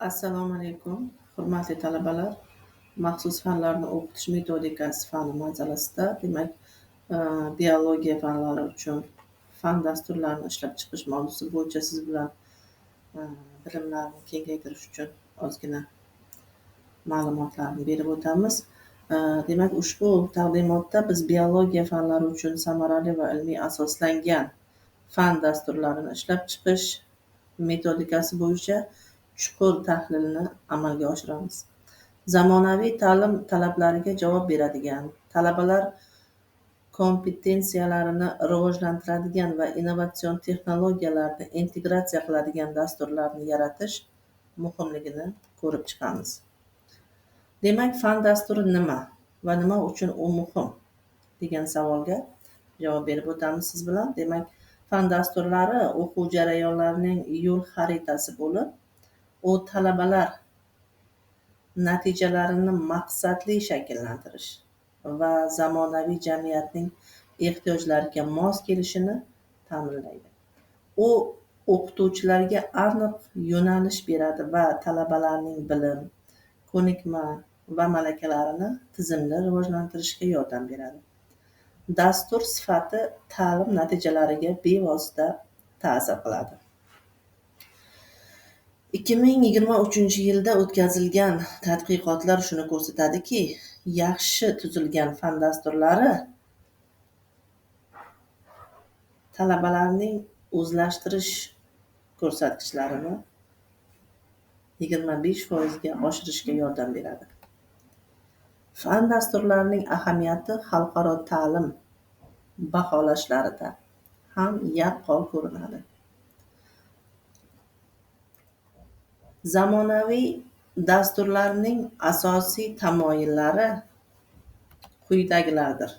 Assalomu alaykum, hurmatli talabalar. Maxsus fanlarni o'qitish metodikasi fani masalasida, demak, biologiya fanlari uchun fan dasturlarini ishlab chiqish mavzusi bo'yicha siz bilan bilimlarni kengaytirish uchun ozgina ma'lumotlarni berib o'tamiz. Demak, ushbu taqdimotda biz biologiya fanlari uchun samarali va ilmiy asoslangan fan dasturlarini ishlab chiqish metodikasi bo'yicha chuqur tahlilni amalga oshiramiz. Zamonaviy ta'lim talablariga javob beradigan, talabalar kompetensiyalarini rivojlantiradigan va innovatsion texnologiyalarni integratsiya qiladigan dasturlarni yaratish muhimligini ko'rib chiqamiz. Demak, fan dasturi nima va nima uchun u muhim degan savolga javob berib o'tamiz siz bilan. Demak, fan dasturlari o'quv jarayonlarining yo'l xaritasi bo'lib, u talabalar natijalarini maqsadli shakllantirish va zamonaviy jamiyatning ehtiyojlariga mos kelishini ta'minlaydi. U o'qituvchilarga aniq yo'nalish beradi va talabalarning bilim, ko'nikma va malakalarini tizimli rivojlantirishga yordam beradi. Dastur sifati ta'lim natijalariga bevosita ta'sir qiladi. 2023-yilda o'tkazilgan tadqiqotlar shuni ko'rsatadiki, yaxshi tuzilgan fan dasturlari talabalarning o'zlashtirish ko'rsatkichlarini 25% ga oshirishga yordam beradi. Fan dasturlarining ahamiyati xalqaro ta'lim baholashlarida ham yaqqol ko'rinadi. Zamonaviy dasturlarning asosiy tamoyillari quyidagilardir.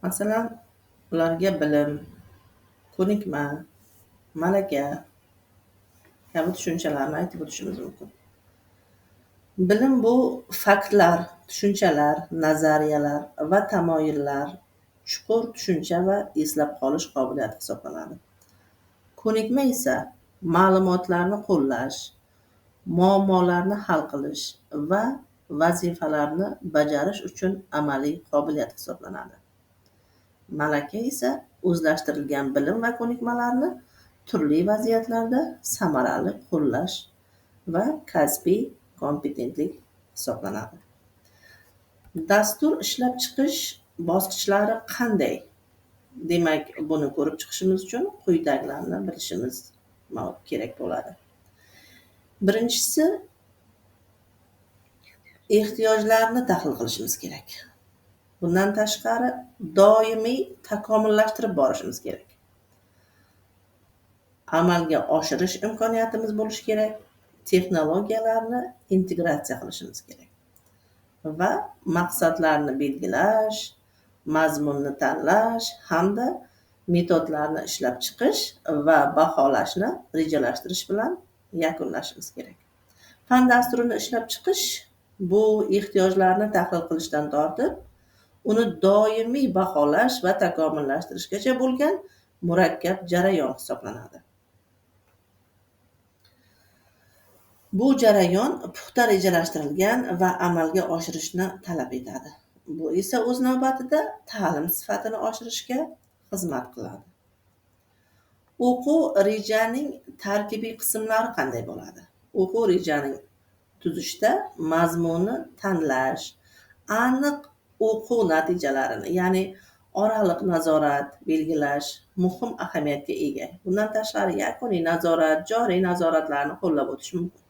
Masalan, ularga bilim, ko'nikma, malaka kabi tushunchalarni aytib o'tishimiz mumkin. Bilim bu faktlar, tushunchalar, nazariyalar va tamoyillar, chuqur tushuncha va eslab qolish qobiliyati hisoblanadi. Ko'nikma esa ma'lumotlarni qo'llash, muammolarni hal qilish va vazifalarni bajarish uchun amaliy qobiliyat hisoblanadi. Malaka esa o'zlashtirilgan bilim va ko'nikmalarni turli vaziyatlarda samarali qo'llash va kasbiy kompetentlik hisoblanadi. Dastur ishlab chiqish bosqichlari qanday? Demak, buni ko'rib chiqishimiz uchun quyidagilarni bilishimiz kerak bo'ladi. Birinchisi, ehtiyojlarni tahlil qilishimiz kerak. Bundan tashqari, doimiy takomillashtirib borishimiz kerak. Amalga oshirish imkoniyatimiz bo'lishi kerak. Texnologiyalarni integratsiya qilishimiz kerak. Va maqsadlarni belgilash, mazmunni tanlash hamda metodlarni ishlab chiqish va baholashni rejalashtirish bilan yakunlashimiz kerak. Fan dasturini ishlab chiqish bu ehtiyojlarni tahlil qilishdan tortib, uni doimiy baholash va takomillashtirishgacha bo'lgan murakkab jarayon hisoblanadi. Bu jarayon puxta rejalashtirilgan va amalga oshirishni talab etadi. Bu esa o'z navbatida ta'lim sifatini oshirishga xizmat qiladi. O'quv rejaning tarkibiy qismlari qanday bo'ladi? O'quv rejaning tuzishda mazmunni tanlash, aniq o'quv natijalarini, ya'ni oraliq nazorat belgilash muhim ahamiyatga ega. Bundan tashqari yakuniy nazorat, joriy nazoratlarni qo'llab o'tish mumkin.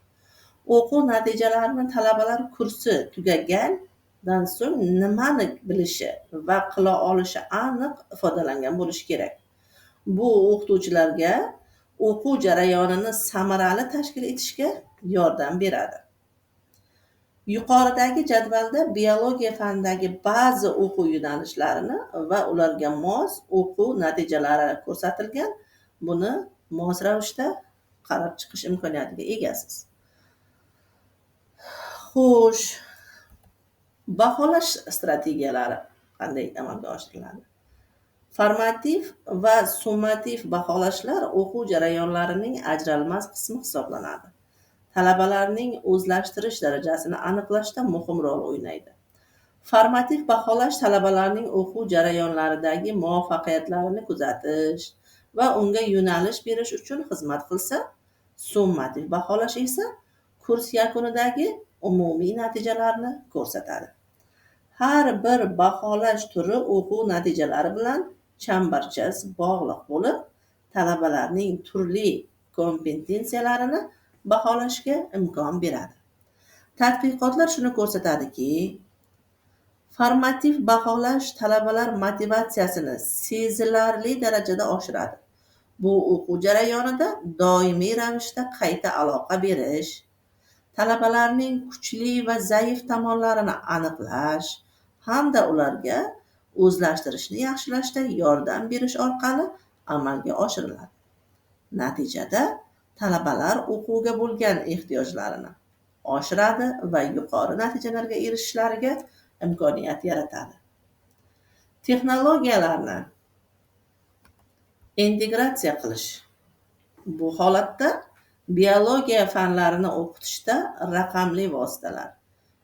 O'quv natijalarini talabalar kursi tugagandan so'ng nimani bilishi va qila olishi aniq ifodalangan bo'lishi kerak. Bu o'qituvchilarga o'quv jarayonini samarali tashkil etishga yordam beradi. Yuqoridagi jadvalda biologiya fanidagi ba'zi o'quv yo'nalishlarini va ularga mos o'quv natijalari ko'rsatilgan. Buni mos ravishda qarab chiqish imkoniyatiga egasiz. Xo'sh, baholash strategiyalari qanday amalga oshiriladi? Formativ va summativ baholashlar o'quv jarayonlarining ajralmas qismi hisoblanadi. Talabalarning o'zlashtirish darajasini aniqlashda muhim rol o'ynaydi. Formativ baholash talabalarning o'quv jarayonlaridagi muvaffaqiyatlarini kuzatish va unga yo'nalish berish uchun xizmat qilsa, summativ baholash esa kurs yakunidagi umumiy natijalarni ko'rsatadi. Har bir baholash turi o'quv natijalari bilan chambarchas bog'liq bo'lib, talabalarning turli kompetensiyalarini baholashga imkon beradi. Tadqiqotlar shuni ko'rsatadiki, formativ baholash talabalar motivatsiyasini sezilarli darajada oshiradi. Bu o'quv jarayonida doimiy ravishda qayta aloqa berish, talabalarning kuchli va zaif tomonlarini aniqlash hamda ularga o'zlashtirishni yaxshilashda yordam berish orqali amalga oshiriladi. Natijada talabalar o'quvga bo'lgan ehtiyojlarini oshiradi va yuqori natijalarga erishishlariga imkoniyat yaratadi. Texnologiyalarni integratsiya qilish. Bu holatda biologiya fanlarini o'qitishda raqamli vositalar,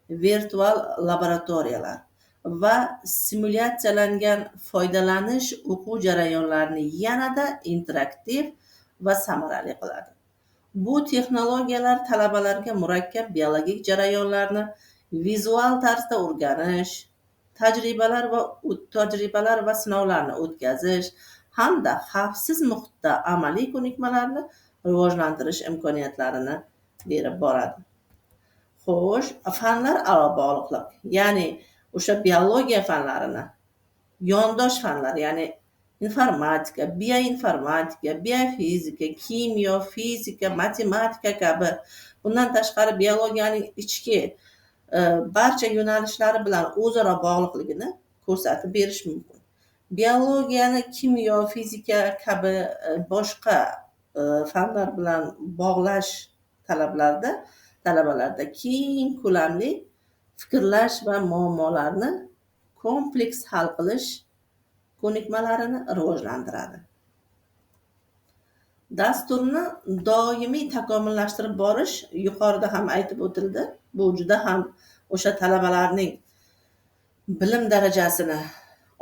virtual laboratoriyalar va simulyatsiyalangan foydalanish o'quv jarayonlarini yanada interaktiv va samarali qiladi. Bu texnologiyalar talabalarga murakkab biologik jarayonlarni vizual tarzda o'rganish, tajribalar va sinovlarni o'tkazish hamda xavfsiz muhitda amaliy ko'nikmalarni rivojlantirish imkoniyatlarini berib boradi. Xo'sh, fanlar aro bog'liqlik, ya'ni o'sha biologiya fanlarini yondosh fanlar, ya'ni informatika, bioinformatika, biofizika, kimyo, fizika, matematika kabi, bundan tashqari biologiyaning ichki barcha yo'nalishlari bilan o'zaro bog'liqligini ko'rsatib berish mumkin. Biologiyani kimyo, fizika kabi boshqa fanlar bilan bog'lash talabalarda keng ko'lamli fikrlash va muammolarni kompleks hal qilish ko'nikmalarini rivojlantiradi. Dasturni doimiy takomillashtirib borish yuqorida ham aytib o'tildi. Bu juda ham o'sha talabalarning bilim darajasini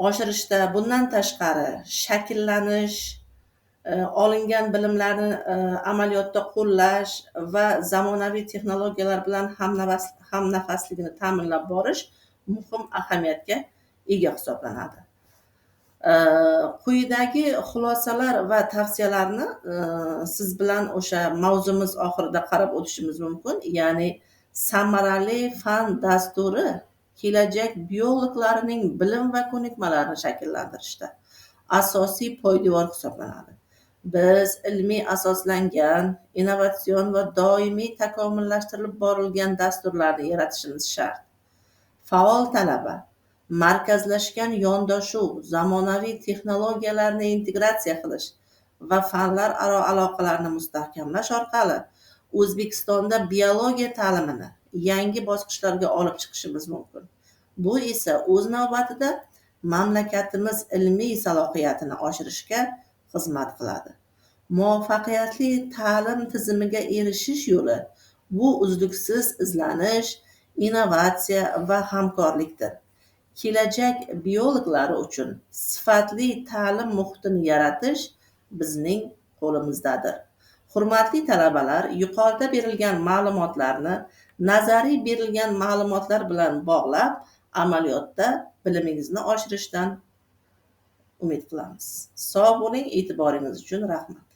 oshirishda, bundan tashqari shakllanish, olingan bilimlarni amaliyotda qo'llash va zamonaviy texnologiyalar bilan hamnafasligini ta'minlab borish muhim ahamiyatga ega hisoblanadi. Quyidagi xulosalar va tavsiyalarni siz bilan o'sha mavzumiz oxirida qarab o'tishimiz mumkin. Ya'ni samarali fan dasturi kelajak biologlarining bilim va ko'nikmalarini shakllantirishda asosiy poydevor hisoblanadi. Biz ilmiy asoslangan, innovatsion va doimiy takomillashtirilib borilgan dasturlarni yaratishimiz shart. Faol talaba, markazlashgan yondashuv, zamonaviy texnologiyalarni integratsiya qilish va fanlar aro aloqalarni mustahkamlash orqali O'zbekistonda biologiya ta'limini yangi bosqichlarga olib chiqishimiz mumkin. Bu esa o'z navbatida mamlakatimiz ilmiy salohiyatini oshirishga xizmat qiladi. Muvaffaqiyatli ta'lim tizimiga erishish yo'li bu uzluksiz izlanish, innovatsiya va hamkorlikdir. Kelajak biologlari uchun sifatli ta'lim muhitini yaratish bizning qo'limizdadir. Hurmatli talabalar, yuqorida berilgan ma'lumotlarni nazariy berilgan ma'lumotlar bilan bog'lab, amaliyotda bilimingizni oshirishdan umid qilamiz. Sog' bo'ling, e'tiboringiz uchun rahmat.